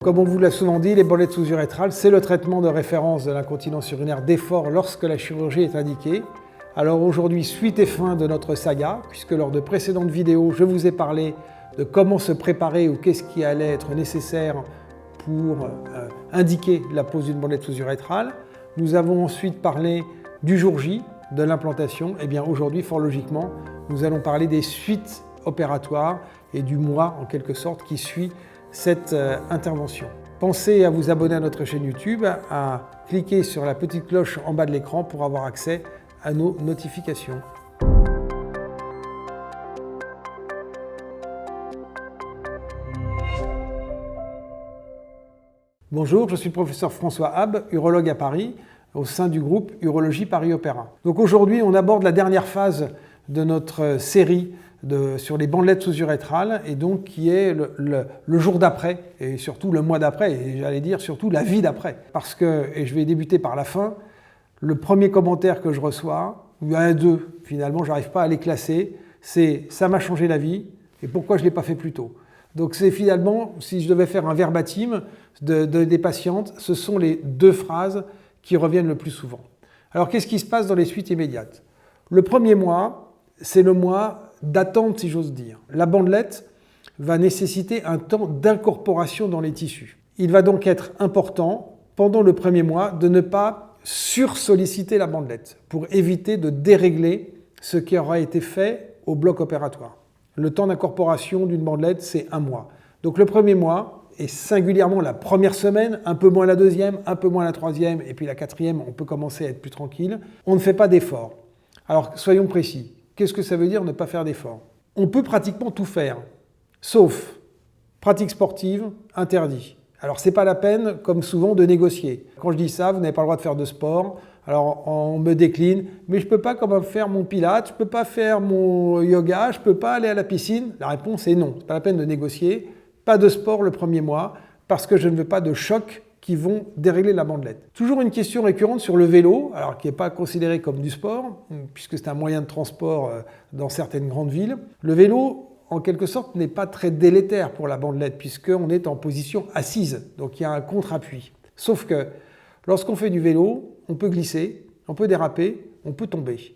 Comme on vous l'a souvent dit, les bandelettes sous-urétrales, c'est le traitement de référence de l'incontinence urinaire d'effort lorsque la chirurgie est indiquée. Alors aujourd'hui, suite et fin de notre saga, puisque lors de précédentes vidéos, je vous ai parlé de comment se préparer ou qu'est-ce qui allait être nécessaire pour indiquer la pose d'une bandelette sous-urétrale. Nous avons ensuite parlé du jour J, de l'implantation. Et bien aujourd'hui, fort logiquement, nous allons parler des suites opératoires et du mois, en quelque sorte, qui suit cette intervention. Pensez à vous abonner à notre chaîne YouTube, à cliquer sur la petite cloche en bas de l'écran pour avoir accès à nos notifications. Bonjour, je suis le professeur François Habb, urologue à Paris, au sein du groupe Urologie Paris Opéra. Donc aujourd'hui, on aborde la dernière phase de notre série sur les bandelettes sous-urétrales, et donc qui est le jour d'après, et surtout le mois d'après, et j'allais dire surtout la vie d'après. Parce que, et je vais débuter par la fin, le premier commentaire que je reçois, il y en a deux, finalement, je n'arrive pas à les classer, c'est « ça m'a changé la vie, et pourquoi je ne l'ai pas fait plus tôt ?» Donc c'est finalement, si je devais faire un verbatim des patientes, ce sont les deux phrases qui reviennent le plus souvent. Alors qu'est-ce qui se passe dans les suites immédiates? Le premier mois, c'est le mois d'attente, si j'ose dire. La bandelette va nécessiter un temps d'incorporation dans les tissus. Il va donc être important, pendant le premier mois, de ne pas sursolliciter la bandelette pour éviter de dérégler ce qui aura été fait au bloc opératoire. Le temps d'incorporation d'une bandelette, c'est 1 mois. Donc le premier mois, et singulièrement la première semaine, un peu moins la deuxième, un peu moins la troisième, et puis la quatrième, on peut commencer à être plus tranquille, on ne fait pas d'effort. Alors soyons précis. Qu'est-ce que ça veut dire ne pas faire d'effort? On peut pratiquement tout faire, sauf pratique sportive, interdit. Alors c'est pas la peine, comme souvent, de négocier. Quand je dis ça, vous n'avez pas le droit de faire de sport. Alors on me décline, mais je peux pas quand même faire mon pilates, je peux pas faire mon yoga, je peux pas aller à la piscine. La réponse est non, c'est pas la peine de négocier. Pas de sport le premier mois, parce que je ne veux pas de choc qui vont dérégler la bandelette. Toujours une question récurrente sur le vélo, alors qui n'est pas considéré comme du sport, puisque c'est un moyen de transport dans certaines grandes villes. Le vélo, en quelque sorte, n'est pas très délétère pour la bandelette, puisqu'on est en position assise, donc il y a un contre-appui. Sauf que lorsqu'on fait du vélo, on peut glisser, on peut déraper, on peut tomber.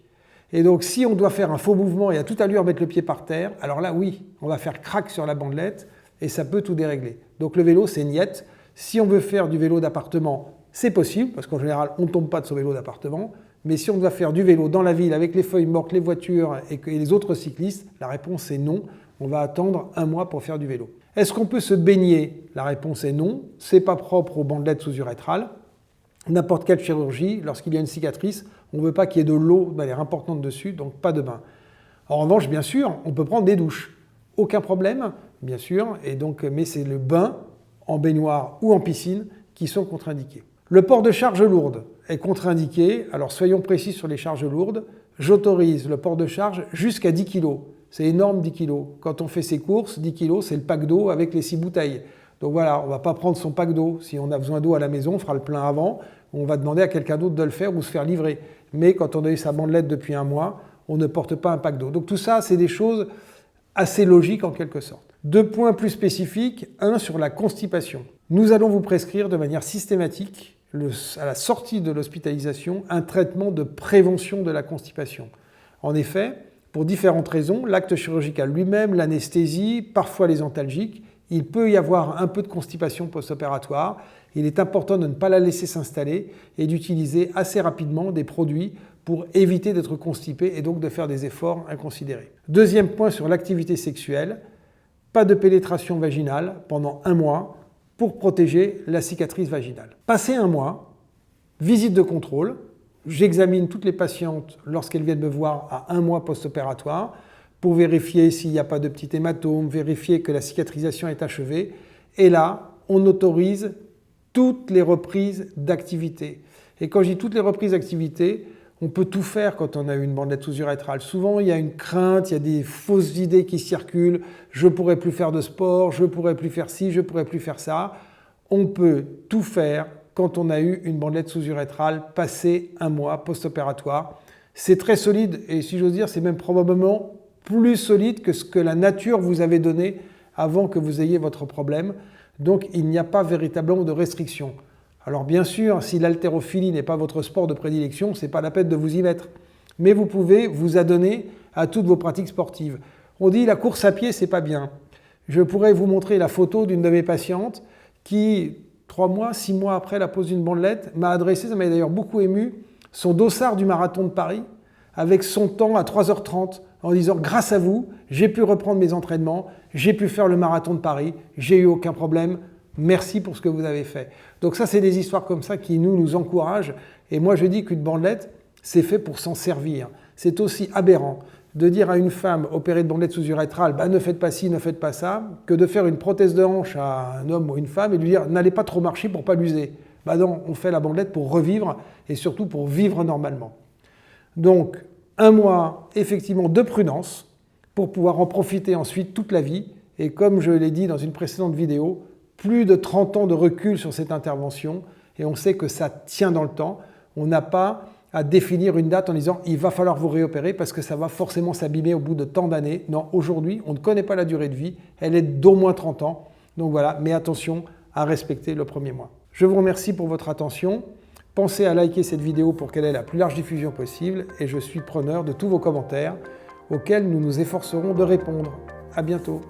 Et donc si on doit faire un faux mouvement et à toute allure mettre le pied par terre, alors là oui, on va faire crack sur la bandelette et ça peut tout dérégler. Donc le vélo, c'est niette. Si on veut faire du vélo d'appartement, c'est possible, parce qu'en général, on ne tombe pas de son vélo d'appartement. Mais si on doit faire du vélo dans la ville avec les feuilles mortes, les voitures et les autres cyclistes, la réponse est non. On va attendre 1 mois pour faire du vélo. Est-ce qu'on peut se baigner? La réponse est non. Ce n'est pas propre aux bandelettes sous-urétrales. N'importe quelle chirurgie, lorsqu'il y a une cicatrice, on ne veut pas qu'il y ait de l'eau de manière importante dessus, donc pas de bain. En revanche, bien sûr, on peut prendre des douches. Aucun problème, bien sûr, mais c'est le bain en baignoire ou en piscine qui sont contre-indiqués. Le port de charges lourdes est contre-indiqué. Alors soyons précis sur les charges lourdes. J'autorise le port de charge jusqu'à 10 kg. C'est énorme, 10 kg. Quand on fait ses courses, 10 kg, c'est le pack d'eau avec les 6 bouteilles. Donc voilà, on ne va pas prendre son pack d'eau. Si on a besoin d'eau à la maison, on fera le plein avant. On va demander à quelqu'un d'autre de le faire ou se faire livrer. Mais quand on a eu sa bandelette depuis 1 mois, on ne porte pas un pack d'eau. Donc tout ça, c'est des choses assez logiques en quelque sorte. 2 points plus spécifiques, un sur la constipation. Nous allons vous prescrire de manière systématique, à la sortie de l'hospitalisation, un traitement de prévention de la constipation. En effet, pour différentes raisons, l'acte chirurgical lui-même, l'anesthésie, parfois les antalgiques, il peut y avoir un peu de constipation post-opératoire. Il est important de ne pas la laisser s'installer et d'utiliser assez rapidement des produits pour éviter d'être constipé et donc de faire des efforts inconsidérés. Deuxième point sur l'activité sexuelle, pas de pénétration vaginale pendant 1 mois pour protéger la cicatrice vaginale. Passé 1 mois, visite de contrôle. J'examine toutes les patientes lorsqu'elles viennent me voir à 1 mois post-opératoire pour vérifier s'il n'y a pas de petit hématome, vérifier que la cicatrisation est achevée. Et là, on autorise toutes les reprises d'activité. Et quand je dis toutes les reprises d'activité, on peut tout faire quand on a une bandelette sous-urétrale. Souvent, il y a une crainte, il y a des fausses idées qui circulent. Je ne pourrai plus faire de sport, je ne pourrai plus faire ci, je ne pourrai plus faire ça. On peut tout faire quand on a eu une bandelette sous-urétrale passé 1 mois post-opératoire. C'est très solide et si j'ose dire, c'est même probablement plus solide que ce que la nature vous avait donné avant que vous ayez votre problème. Donc il n'y a pas véritablement de restriction. Alors bien sûr, si l'haltérophilie n'est pas votre sport de prédilection, ce n'est pas la peine de vous y mettre. Mais vous pouvez vous adonner à toutes vos pratiques sportives. On dit la course à pied, c'est pas bien. Je pourrais vous montrer la photo d'une de mes patientes qui, 3 mois, 6 mois après la pose d'une bandelette, m'a adressé, ça m'a d'ailleurs beaucoup ému, son dossard du marathon de Paris avec son temps à 3h30 en disant « Grâce à vous, j'ai pu reprendre mes entraînements, j'ai pu faire le marathon de Paris, j'ai eu aucun problème, merci pour ce que vous avez fait. » Donc ça, c'est des histoires comme ça qui nous encouragent. Et moi, je dis qu'une bandelette, c'est fait pour s'en servir. C'est aussi aberrant de dire à une femme opérée de bandelette sous-urétrale « ne faites pas ci, ne faites pas ça », que de faire une prothèse de hanche à un homme ou une femme et de lui dire « n'allez pas trop marcher pour pas l'user ». Non, on fait la bandelette pour revivre et surtout pour vivre normalement. Donc, 1 mois effectivement de prudence pour pouvoir en profiter ensuite toute la vie. Et comme je l'ai dit dans une précédente vidéo, plus de 30 ans de recul sur cette intervention et on sait que ça tient dans le temps. On n'a pas à définir une date en disant il va falloir vous réopérer parce que ça va forcément s'abîmer au bout de tant d'années. Non, aujourd'hui, on ne connaît pas la durée de vie, elle est d'au moins 30 ans. Donc voilà, mais attention à respecter le premier mois. Je vous remercie pour votre attention. Pensez à liker cette vidéo pour qu'elle ait la plus large diffusion possible et je suis preneur de tous vos commentaires auxquels nous nous efforcerons de répondre. À bientôt.